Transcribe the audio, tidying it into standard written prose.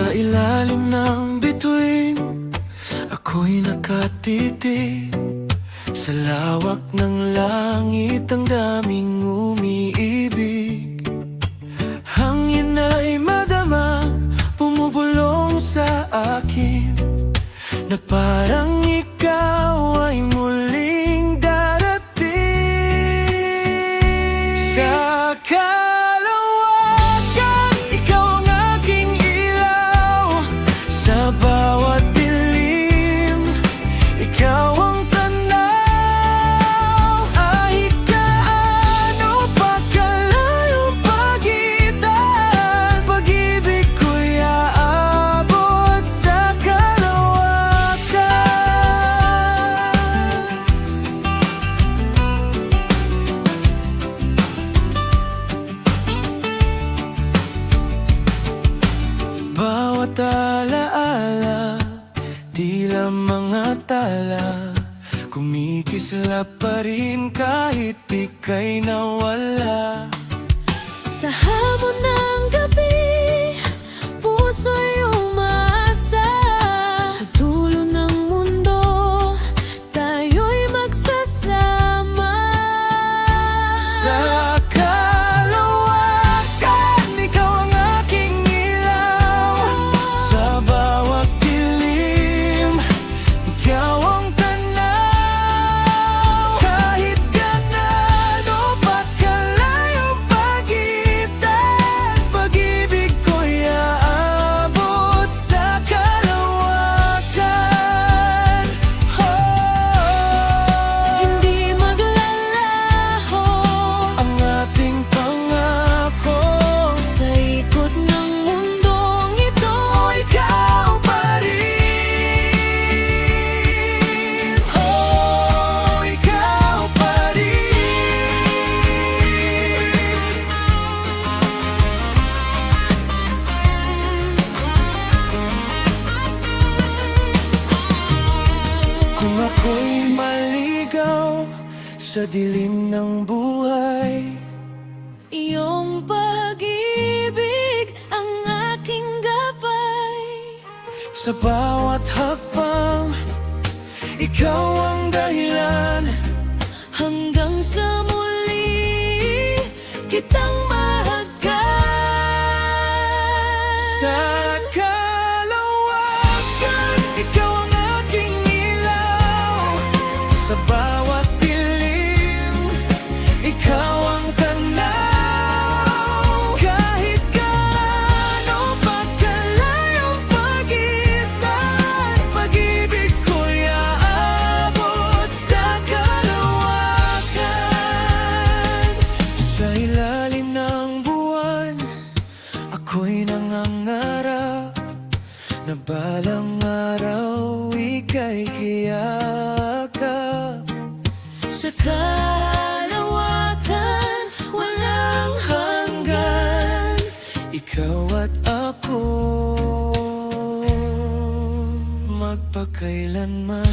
Sa ilalim ng bituin, ako'y nakatitig. Sa lawak ng langit, ang daming umiibig. Hangin ay madama, bumubulong sa akin, na parang ikaw ay muling darating. Sa kalawakan, ikaw ang aking ilaw. Sa bawat dilim, ikaw ang tanaw. Kahit gaano pa kalayo pagitan, pag-ibig ko'y aabot sa kalawakan. Bawat alaala, tila mga tala, kumikislap pa rin kahit ika'y nawala. Sa hamon ng gabi, puso'y umaasa. Sa dulo ng mundo, tayo'y magsasama. Sa kalawakan, ikaw ang aking ilaw. Sa bawat dilim, ikaw ang tanaw. Kahit gaano pa kalayo pagitan, pag-ibig ko'y aabot sa kalawakan. Hindi maglalaho Ang ating pangako, sa ikot ng mundong ito. ikaw pa rin. Ikaw pa rin. Kung ako'y maligaw sa dilim ng buhay, Iyong pag-ibig ang aking gabay. sa bawat hakbang, ikaw ang dahilan. Hanggang sa muli, kitang mahagkan. Sa kalawakan, ikaw ang aking ilaw. Sa bawat dilim, ikaw ang tanaw. Kahit gaano pa kalayo pagitan, pag-ibig ko'y aabot sa kalawakan. Sa ilalim ng buwan, ako'y nangangarap na balang araw ika'y kiyakap. Sa kalawakan, walang hanggan. Ikaw at ako, magpakailanman.